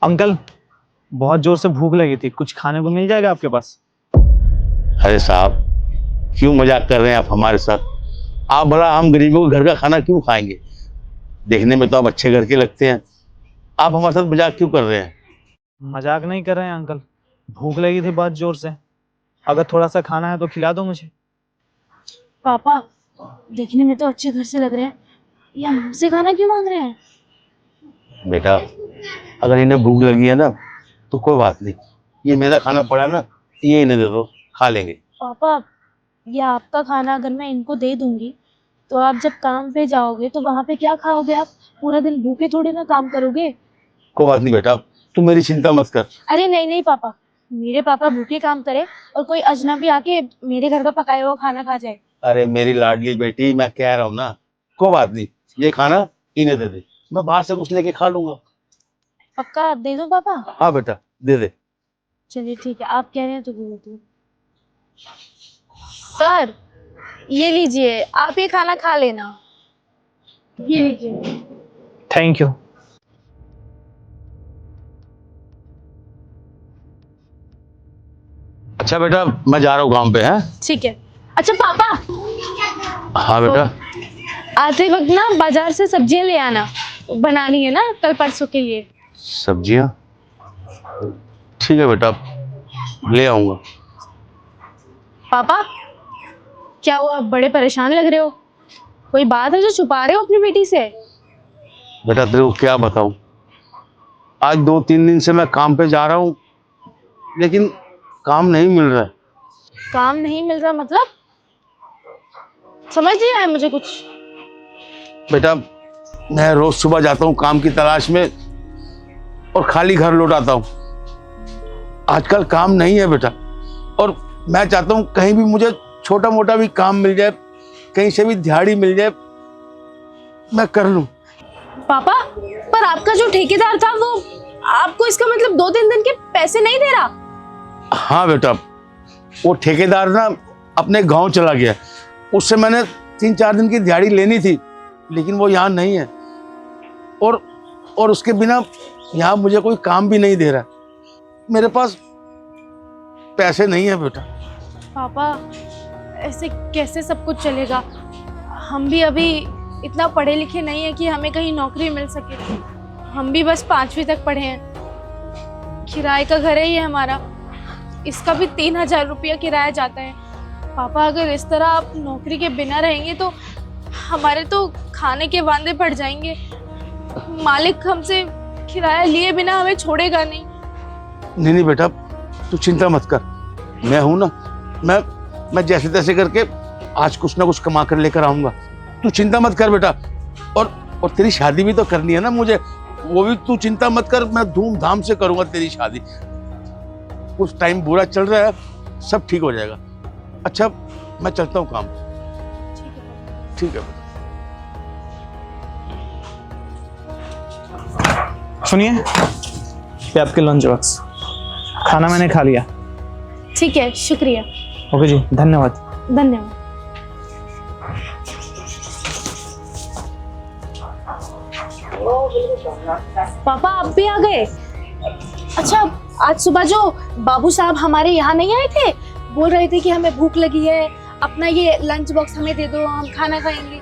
Uncle, बहुत जोर से भूख लगी थी, कुछ खाने को मिल जाएगा आपके पास? अरे साहब, क्यों मजाक कर रहे हैं आप हमारे साथ? आप भला हम गरीबों के घर का खाना क्यों खाएंगे? देखने में तो आप अच्छे घर के लगते हैं, आप हमारे साथ मजाक क्यों कर रहे हैं? मजाक नहीं कर रहे हैं अंकल, भूख लगी थी बहुत जोर से। अगर थोड़ा सा खाना है तो खिला दो मुझे। पापा, देखने में तो अच्छे घर से लग रहे हैं, ये हमसे खाना क्यों मांग रहे हैं? बेटा, अगर इन्हें भूख लगी है ना तो कोई बात नहीं, ये मेरा खाना पड़ा है ना, ये इन्हें दे दो, खा लेंगे। पापा, ये आपका खाना अगर मैं इनको दे दूंगी तो आप जब काम पे जाओगे तो वहां पे क्या खाओगे? आप पूरा दिन भूखे थोड़ी ना काम करोगे। कोई बात नहीं बेटा, तू मेरी चिंता मत कर। अरे नहीं नहीं पापा, मेरे पापा भूखे काम करे और कोई अजनबी आके मेरे घर का पकाया हुआ खाना खा जाए। अरे मेरी लाडली बेटी, मैं कह रहा हूँ ना, कोई बात नहीं, ये खाना इन्हें दे दे, मैं बाहर से कुछ लेके खा लूंगा। पक्का दे दूं पापा? हाँ बेटा, दे दे। चलिए ठीक है, आप कह रहे हैं तो दे देती हूँ। सर, ये लीजिए, आप ये खाना खा लेना। ये लीजिए। Thank you. अच्छा बेटा, मैं जा रहा हूँ काम पे। है ठीक है। अच्छा पापा, हाँ बेटा। आते वक्त ना बाजार से सब्जियां ले आना, बनानी है ना कल परसों के लिए। सब्जियाँ? ठीक है बेटा, ले आऊंगा। पापा, क्या हुआ, बड़े परेशान लग रहे हो? कोई बात है जो छुपा रहे हो अपनी बेटी से? बेटा तेरे को क्या बताऊं, आज 2-3 दिन से मैं काम पे जा रहा हूँ, लेकिन काम नहीं मिल रहा है। काम नहीं मिल रहा मतलब? समझ नहीं आया मुझे कुछ। बेटा, मैं रोज सुबह जाता हूँ काम की तलाश में और खाली घर लौट आता हूँ। आजकल काम नहीं है बेटा, और मैं चाहता हूँ कहीं भी मुझे छोटा मोटा भी काम मिल जाए, कहीं से भी दिहाड़ी मिल जाए, मैं कर लूँ। पापा, पर आपका जो ठेकेदार था वो आपको इसका मतलब 2-3 दिन के पैसे नहीं दे रहा? हाँ बेटा, वो ठेकेदार ना अपने गांव चला गया, उससे मैंने 3-4 दिन की दिहाड़ी लेनी थी, लेकिन वो यहाँ नहीं है, और उसके बिना यहाँ मुझे कोई काम भी नहीं दे रहा। मेरे पास पैसे नहीं है बेटा। पापा, ऐसे कैसे सब कुछ चलेगा? हम भी अभी इतना पढ़े लिखे नहीं है कि हमें कहीं नौकरी मिल सके। हम भी बस 5वीं तक पढ़े हैं। किराए का घर है ये हमारा, इसका भी 3000 रुपया किराया जाता है। पापा, अगर इस तरह आप नौकरी के बिना रहेंगे तो हमारे तो खाने के वांदे पड़ जाएंगे। मालिक हमसे किराया लिए बिना हमें छोड़ेगा नहीं। नहीं बेटा, तू चिंता मत कर, मैं हूं ना, मैं जैसे तैसे करके आज कुछ ना कुछ कमा कर लेकर आऊंगा। तू चिंता मत कर बेटा, और तेरी शादी भी तो करनी है ना मुझे, वो भी तू चिंता मत कर, मैं धूमधाम से करूंगा तेरी शादी। कुछ टाइम बुरा चल रहा है, सब ठीक हो जाएगा। अच्छा, मैं चलता हूँ काम। ठीक है बेटा। सुनिए, ये आपके लंच बॉक्स, खाना मैंने खा लिया। ठीक है, शुक्रिया। ओके जी, धन्यवाद। धन्यवाद। पापा, आप भी आ गए? अच्छा, आज सुबह जो बाबू साहब हमारे यहाँ नहीं आए थे, बोल रहे थे कि हमें भूख लगी है, अपना ये लंच बॉक्स हमें दे दो, हम खाना खाएंगे।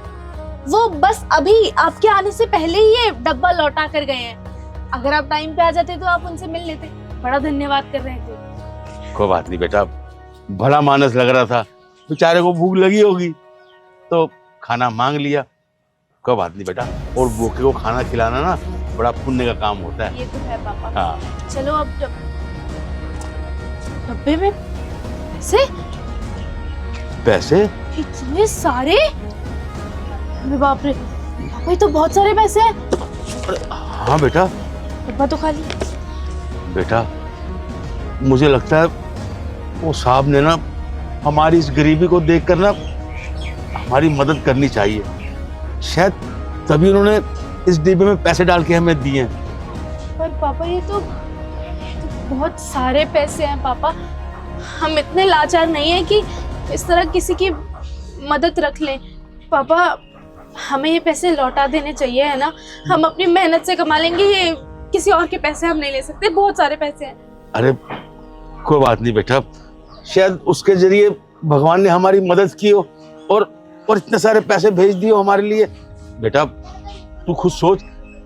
वो बस अभी आपके आने से पहले ही ये डब्बा लौटा कर गए हैं। अगर आप टाइम पे आ जाते तो आप उनसे मिल लेते। बड़ा धन्यवाद कर रहे थे। कोई बात नहीं बेटा, भला मानस लग रहा था, बेचारे को भूख लगी होगी तो खाना मांग लिया। कोई बात नहीं बेटा, और भूखे को खाना खिलाना ना बड़ा पुण्य का काम होता है। ये तो है पापा। हाँ। चलो अब डब्बे में पैसे इतने सारे? अरे बाप रे, पापा ये तो बहुत सारे पैसे हैं। हाँ बेटा। डब्बा तो खाली। बेटा, मुझे लगता है वो साहब ने ना हमारी इस गरीबी को देखकर ना हमारी मदद करनी चाहिए, शायद तभी उन्होंने इस डिब्बे में पैसे डाल के हमें दिए हैं। पर पापा ये तो बहुत सारे पैसे हैं पापा, हम इतने लाचार नहीं है कि इस तरह किसी की मदद रख लें। पापा, हमें ये पैसे लौटा देने चाहिए, है ना? हम अपनी मेहनत से कमा लेंगे, ये किसी और के पैसे हम नहीं ले सकते, बहुत सारे पैसे हैं। अरे कोई बात नहीं बेटा, शायद उसके जरिए भगवान ने हमारी मदद की हो और इतने सारे पैसे भेज दिए हो हमारे लिए। बेटा तू खुद सोच,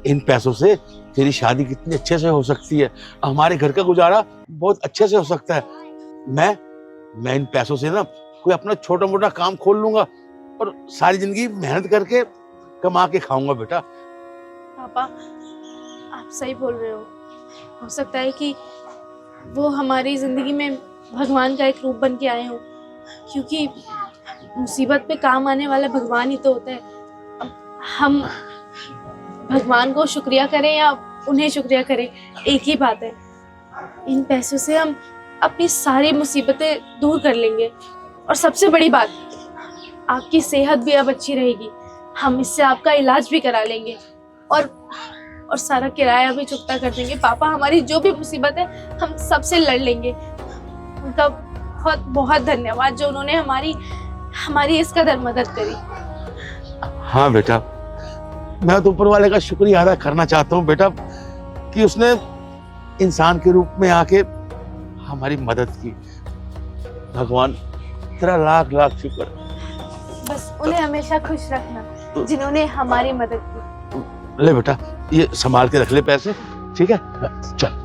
इन पैसों से तेरी शादी कितनी अच्छे से हो सकती है, हमारे घर का गुजारा बहुत अच्छे से हो सकता है। मैं इन पैसों से ना कोई अपना छोटा मोटा काम खोल लूंगा और सारी जिंदगी मेहनत करके कमा के खाऊंगा। बेटा पापा आप सही बोल रहे हो सकता है कि वो हमारी जिंदगी में भगवान का एक रूप बन के आए हों, क्योंकि मुसीबत पे काम आने वाला भगवान ही तो होता है। अब हम भगवान को शुक्रिया करें या उन्हें शुक्रिया करें, एक ही बात है। इन पैसों से हम अपनी सारी मुसीबतें दूर कर लेंगे, और सबसे बड़ी बात, आपकी सेहत भी अब अच्छी रहेगी। हम इससे आपका इलाज भी करा लेंगे और सारा किराया भी चुकता कर देंगे। पापा हमारी जो भी मुसीबत है हम सबसे लड़ लेंगे। उनका बहुत बहुत धन्यवाद जो उन्होंने हमारी इस कदर मदद करी। हाँ बेटा, मैं तो ऊपर वाले का शुक्रिया अदा करना चाहता हूँ बेटा कि उसने इंसान के रूप में आके हमारी मदद की। भगवान तेरा लाख लाख शुक्र। बस उन्हें हमेशा खुश रखना जिन्होंने हमारी मदद की। ले बेटा, ये संभाल के रख ले पैसे, ठीक है? चल।